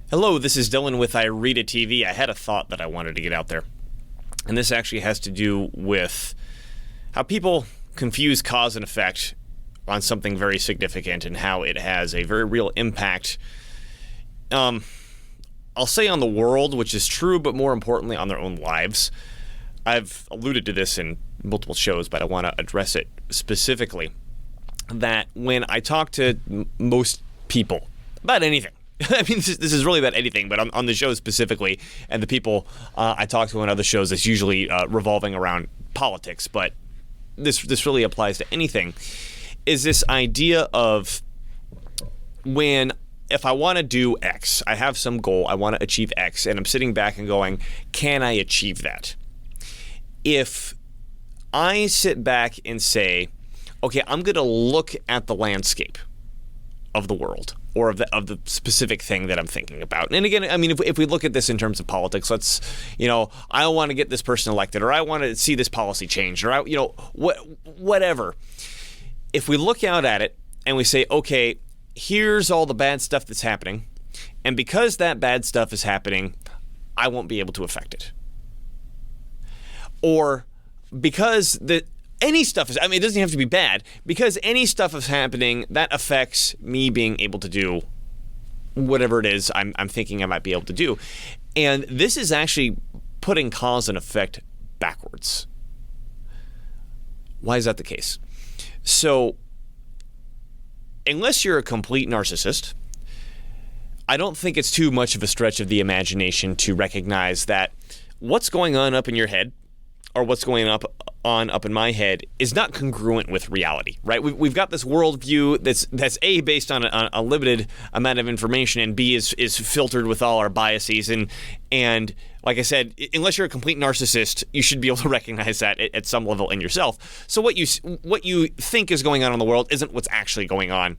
Hello, this is Dylan with I Read It TV. I had a thought that I wanted to get out there. And this actually has to do with how people confuse cause and effect on something very significant and how it has a very real impact, I'll say on the world, which is true, but more importantly on their own lives. I've alluded to this in multiple shows, but I want to address it specifically. That when I talk to most people about anything, I mean, this is really about anything, but on the show specifically, and the people I talk to on other shows, it's usually revolving around politics, but this really applies to anything, is this idea of if I want to do X, I have some goal, I want to achieve X, and I'm sitting back and going, can I achieve that? If I sit back and say, okay, I'm going to look at the landscape of the world, or of the specific thing that I'm thinking about. And again, I mean, if we look at this in terms of politics, I want to get this person elected, or I want to see this policy changed, or whatever. If we look out at it and we say, okay, here's all the bad stuff that's happening, and because that bad stuff is happening, I won't be able to affect it. Or because any stuff is, I mean, it doesn't have to be bad, because any stuff is happening that affects me being able to do whatever it is I'm thinking I might be able to do. And this is actually putting cause and effect backwards. Why is that the case? So, unless you're a complete narcissist, I don't think it's too much of a stretch of the imagination to recognize that what's going on up in your head, or what's going up in my head, is not congruent with reality, right? We've got this worldview that's A, based on a limited amount of information, and B, is filtered with all our biases. And like I said, unless you're a complete narcissist, you should be able to recognize that at some level in yourself. So what you think is going on in the world isn't what's actually going on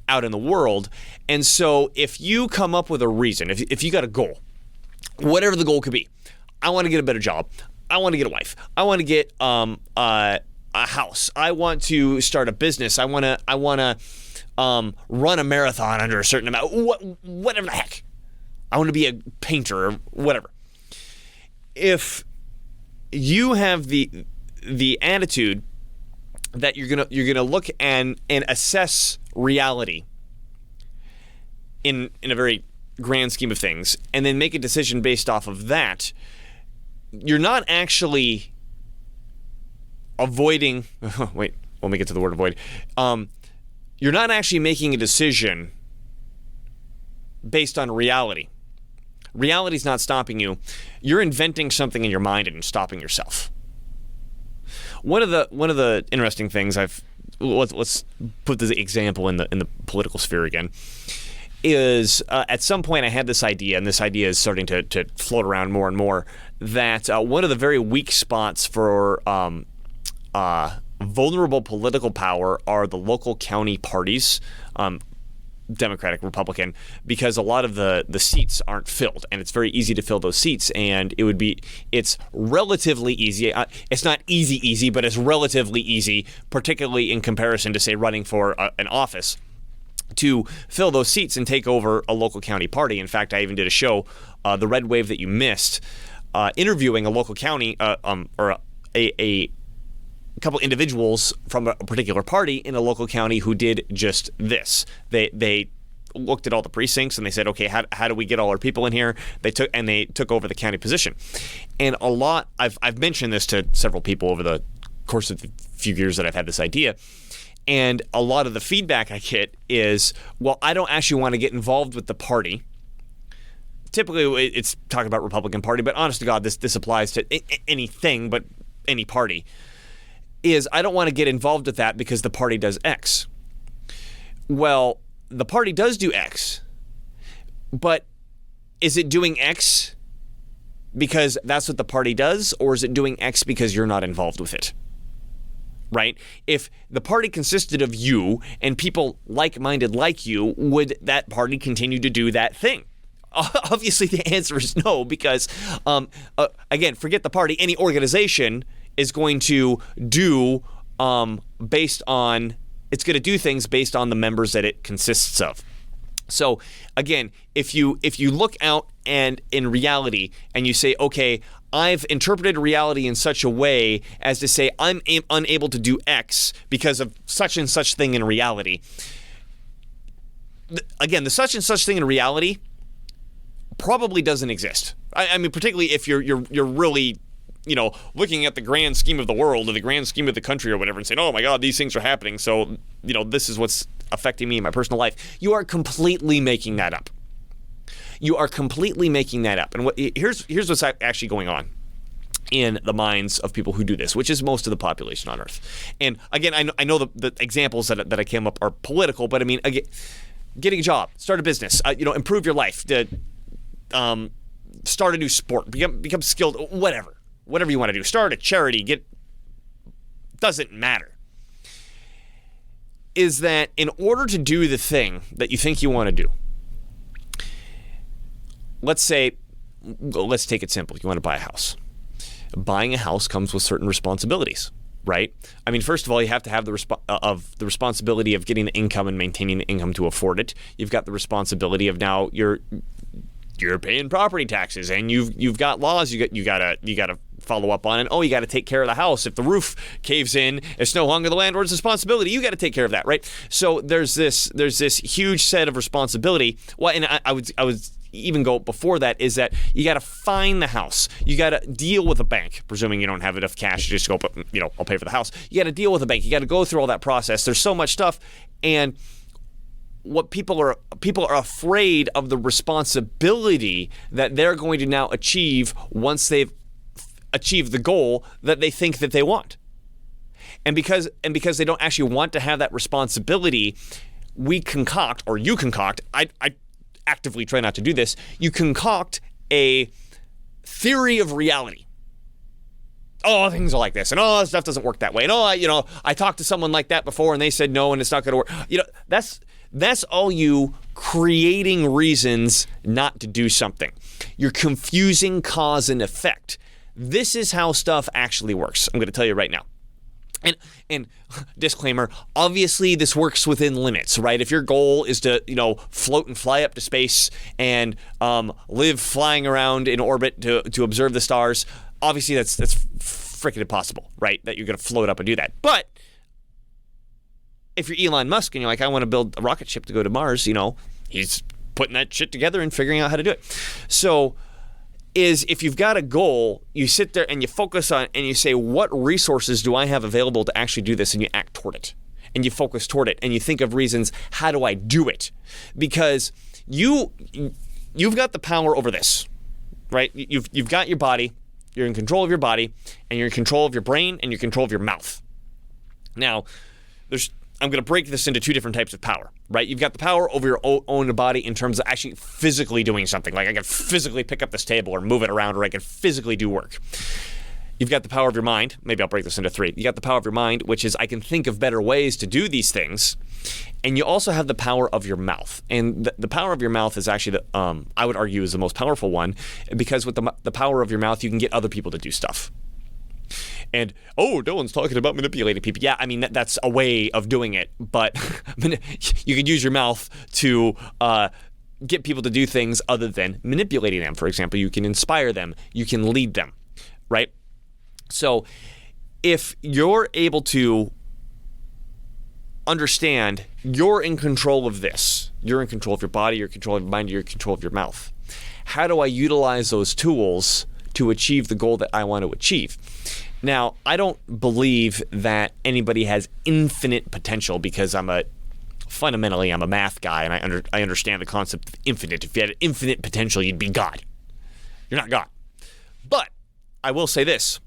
out in the world. And so if you come up with a reason, if you got a goal, whatever the goal could be, I want to get a better job, I want to get a wife, I want to get a house, I want to start a business, I want to run a marathon under a certain amount, whatever the heck, I want to be a painter or whatever. If you have the attitude that you're gonna look and assess reality in a very grand scheme of things, and then make a decision based off of that, you're not actually avoiding. Wait, let me get to the word avoid. You're not actually making a decision based on reality. Reality's not stopping you. You're inventing something in your mind and stopping yourself. One of the interesting things let's put the example in the political sphere again, is at some point I had this idea, and this idea is starting to float around more and more, that one of the very weak spots for vulnerable political power are the local county parties, Democratic, Republican, because a lot of the seats aren't filled, and it's very easy to fill those seats, and it's relatively easy. It's not easy, but it's relatively easy, particularly in comparison to, say, running for an office, to fill those seats and take over a local county party. In fact, I even did a show, The Red Wave That You Missed, interviewing a local county, or a couple individuals from a particular party in a local county who did just this. They looked at all the precincts and they said, okay, how do we get all our people in here? They took over the county position. And I've mentioned this to several people over the course of the few years that I've had this idea. And a lot of the feedback I get is, well, I don't actually want to get involved with the party. Typically, it's talking about Republican Party, but honest to God, this applies to anything but any party. Is I don't want to get involved with that because the party does X. Well, the party does do X, but is it doing X because that's what the party does, or is it doing X because you're not involved with it? Right? If the party consisted of you and people like-minded like you, would that party continue to do that thing? Obviously, the answer is no, because, again, forget the party. Any organization is going to do it's going to do things based on the members that it consists of. So again, if you look out and in reality and you say, okay, I've interpreted reality in such a way as to say I'm unable to do X because of such and such thing in reality. Again, the such and such thing in reality probably doesn't exist. I mean, particularly if you're really, looking at the grand scheme of the world or the grand scheme of the country or whatever and saying, oh my God, these things are happening. So, this is what's affecting me in my personal life. You are completely making that up. You are completely making that up. And here's what's actually going on in the minds of people who do this, which is most of the population on Earth. And again, I know the examples that I came up are political, but I mean, again, getting a job, start a business, improve your life, start a new sport, become skilled, whatever you want to do, start a charity, doesn't matter. Is that in order to do the thing that you think you want to do, let's take it simple. You want to buy a house. Buying a house comes with certain responsibilities, right? I mean, first of all, you have to have the responsibility of getting the income and maintaining the income to afford it. You've got the responsibility of now you're paying property taxes, and you've got laws you gotta follow up on, and you got to take care of the house. If the roof caves in, it's no longer the landlord's responsibility. You got to take care of that, right? So there's this huge set of responsibility. Well, and I would even go before that, is that you got to find the house. You got to deal with a bank, presuming you don't have enough cash to just go, I'll pay for the house. You got to deal with a bank. You got to go through all that process. There's so much stuff, and what people are afraid of the responsibility that they're going to now achieve once they've achieved the goal that they think that they want. And because they don't actually want to have that responsibility, you concoct, I actively try not to do this, you concoct a theory of reality. Oh, things are like this, and stuff doesn't work that way. And I talked to someone like that before and they said no, and it's not going to work. That's all you creating reasons not to do something. You're confusing cause and effect. This is how stuff actually works. I'm going to tell you right now. And disclaimer, obviously this works within limits, right? If your goal is to, float and fly up to space and live flying around in orbit to observe the stars, obviously that's freaking impossible, right? That you're going to float up and do that. But if you're Elon Musk and you're like, I want to build a rocket ship to go to Mars, he's putting that shit together and figuring out how to do it. So if you've got a goal, you sit there and you focus on it and you say, what resources do I have available to actually do this? And you act toward it and you focus toward it and you think of reasons, how do I do it? Because you've got the power over this, right? You've got your body, you're in control of your body, and you're in control of your brain, and you're in control of your mouth. Now, I'm going to break this into two different types of power, right? You've got the power over your own body in terms of actually physically doing something. Like I can physically pick up this table or move it around, or I can physically do work. You've got the power of your mind. Maybe I'll break this into three. You got the power of your mind, which is I can think of better ways to do these things. And you also have the power of your mouth. And the power of your mouth is actually, I would argue, is the most powerful one, because with the power of your mouth, you can get other people to do stuff. And, Dylan's talking about manipulating people. Yeah, I mean, that's a way of doing it. But you could use your mouth to get people to do things other than manipulating them. For example, you can inspire them. You can lead them, right? So if you're able to understand you're in control of this, you're in control of your body, you're in control of your mind, you're in control of your mouth. How do I utilize those tools to achieve the goal that I want to achieve? Now, I don't believe that anybody has infinite potential, because fundamentally I'm a math guy, and I understand the concept of infinite. If you had infinite potential, you'd be God. You're not God. But I will say this.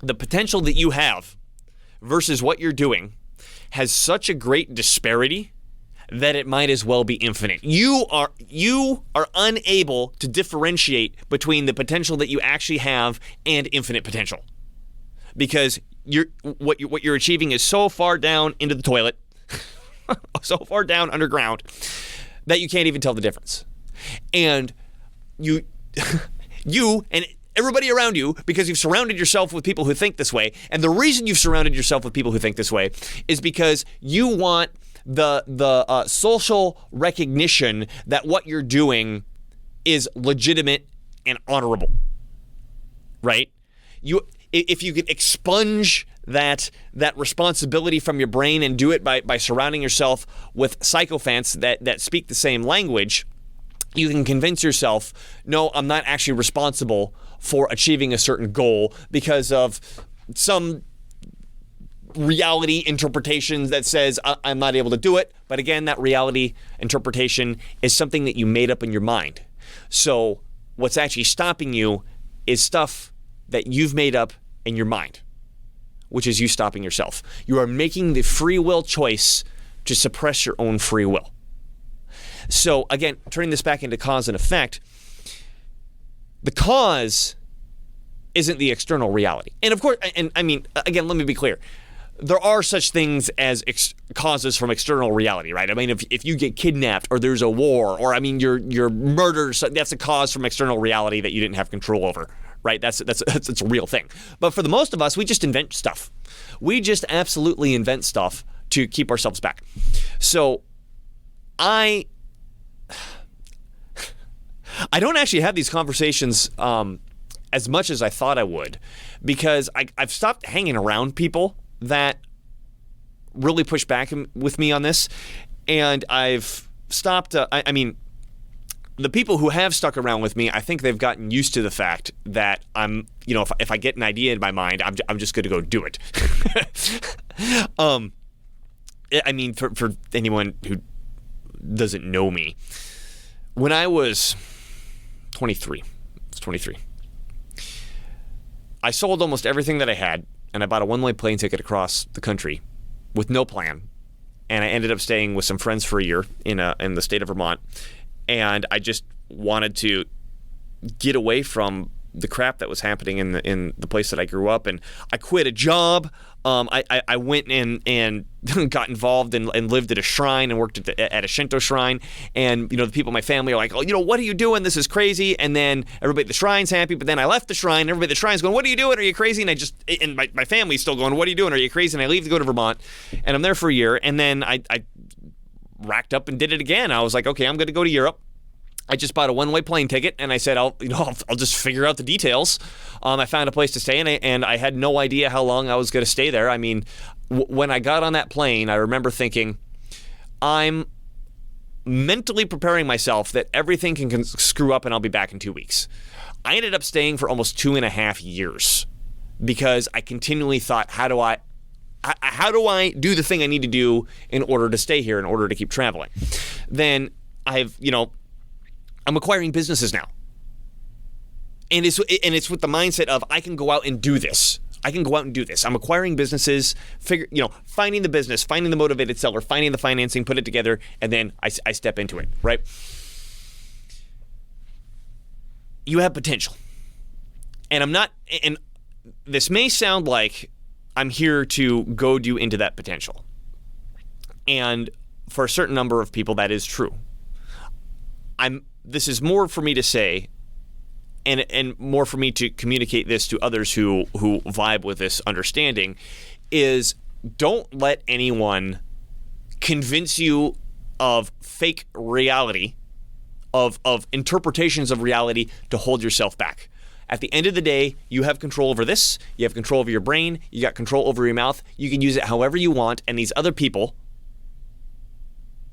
The potential that you have versus what you're doing has such a great disparity that it might as well be infinite. You are unable to differentiate between the potential that you actually have and infinite potential, because what you're achieving is so far down into the toilet, so far down underground, that you can't even tell the difference. And you and everybody around you, because you've surrounded yourself with people who think this way, and the reason you've surrounded yourself with people who think this way is because you want the social recognition that what you're doing is legitimate and honorable, right? If you can expunge that responsibility from your brain and do it by surrounding yourself with sycophants that speak the same language, you can convince yourself, no, I'm not actually responsible for achieving a certain goal because of some reality interpretation that says I'm not able to do it. But again, that reality interpretation is something that you made up in your mind. So what's actually stopping you is stuff that you've made up in your mind, which is you stopping yourself. You are making the free will choice to suppress your own free will. So again, turning this back into cause and effect, the cause isn't the external reality. And of course, and I mean, again, let me be clear. There are such things as causes from external reality, right? I mean, if you get kidnapped or there's a war or, I mean, you're murdered, so that's a cause from external reality that you didn't have control over, right? That's a real thing. But for the most of us, we just invent stuff. We just absolutely invent stuff to keep ourselves back. So I don't actually have these conversations as much as I thought I would, because I've stopped hanging around people that really push back with me on this, and I've stopped. I mean, the people who have stuck around with me, I think they've gotten used to the fact that I'm, if I get an idea in my mind, I'm just going to go do it. I mean, for anyone who doesn't know me, when I was 23, I sold almost everything that I had, and I bought a one-way plane ticket across the country with no plan. And I ended up staying with some friends for a year in the state of Vermont. And I just wanted to get away from the crap that was happening in the place that I grew up. And I quit a job. I went and got involved and lived at a shrine and worked at a Shinto shrine. And, the people in my family are like, oh, what are you doing? This is crazy. And then everybody at the shrine's happy. But then I left the shrine. Everybody at the shrine's going, what are you doing? Are you crazy? And my family's still going, what are you doing? Are you crazy? And I leave to go to Vermont. And I'm there for a year. And then I racked up and did it again. I was like, okay, I'm going to go to Europe. I just bought a one-way plane ticket, and I said, I'll just figure out the details. I found a place to stay, and I had no idea how long I was going to stay there. I mean, when I got on that plane, I remember thinking, I'm mentally preparing myself that everything can screw up and I'll be back in 2 weeks. I ended up staying for almost 2.5 years because I continually thought, how do I do the thing I need to do in order to stay here, in order to keep traveling? Then I'm acquiring businesses now. And it's with the mindset of I can go out and do this. I'm acquiring businesses, finding the business, finding the motivated seller, finding the financing, put it together, and then I step into it, right? You have potential. And this may sound like I'm here to goad you into that potential. And for a certain number of people, that is true. This is more for me to say, and more for me to communicate this to others who vibe with this understanding, is don't let anyone convince you of fake reality, of interpretations of reality to hold yourself back. At the end of the day, you have control over this. You have control over your brain. You got control over your mouth. You can use it however you want, and these other people,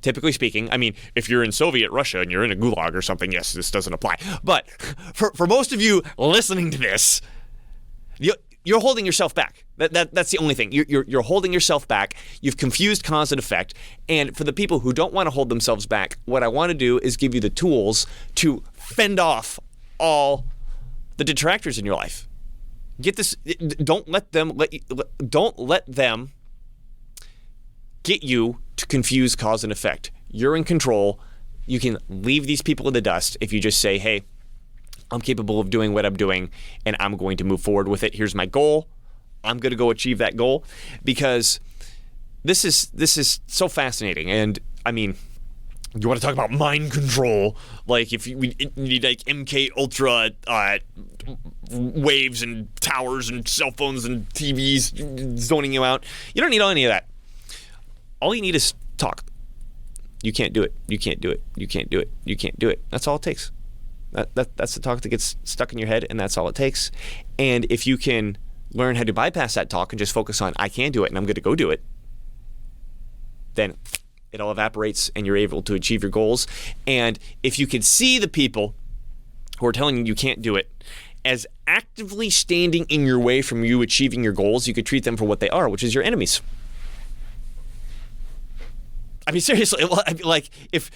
typically speaking, I mean, if you're in Soviet Russia and you're in a gulag or something, yes, this doesn't apply. But for most of you listening to this, you're holding yourself back. That's the only thing. You're holding yourself back. You've confused cause and effect. And for the people who don't want to hold themselves back, what I want to do is give you the tools to fend off all the detractors in your life. Get this. Don't let them get you to confuse cause and effect. You're in control. You can leave these people in the dust if you just say, hey, I'm capable of doing what I'm doing, and I'm going to move forward with it. Here's my goal. I'm going to go achieve that goal, because this is so fascinating. And I mean, you want to talk about mind control? Like, if we need like MK Ultra waves and towers and cell phones and TVs zoning you out, you don't need any of that. All you need is talk. You can't do it. You can't do it. You can't do it. You can't do it. That's all it takes. That's the talk that gets stuck in your head, and that's all it takes. And if you can learn how to bypass that talk and just focus on, I can do it and I'm going to go do it, then it all evaporates and you're able to achieve your goals. And if you can see the people who are telling you can't do it as actively standing in your way from you achieving your goals, you could treat them for what they are, which is your enemies. I mean, seriously, like, if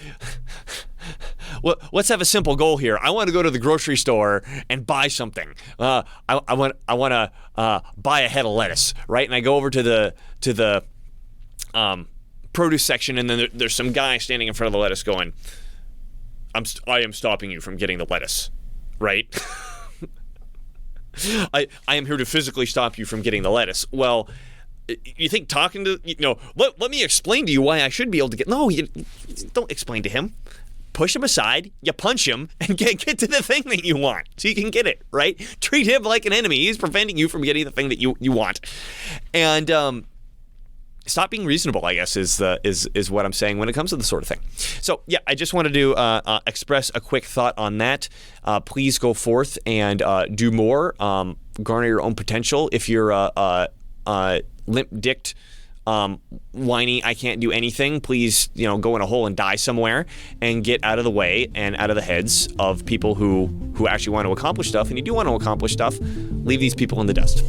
well, let's have a simple goal here. I want to go to the grocery store and buy something. I want to buy a head of lettuce, right? And I go over to the produce section, and then there's some guy standing in front of the lettuce going, I am stopping you from getting the lettuce, right? I am here to physically stop you from getting the lettuce. Well, you think talking to, let me explain to you why I should be able to get, no, you don't explain to him. Push him aside, you punch him, and get to the thing that you want so you can get it, right? Treat him like an enemy. He's preventing you from getting the thing that you want. And stop being reasonable, I guess, is what I'm saying when it comes to this sort of thing. So, yeah, I just wanted to express a quick thought on that. Please go forth and do more. Garner your own potential. If you're limp-dicked, whiny, I can't do anything, please, go in a hole and die somewhere and get out of the way and out of the heads of people who actually want to accomplish stuff. And you do want to accomplish stuff, leave these people in the dust.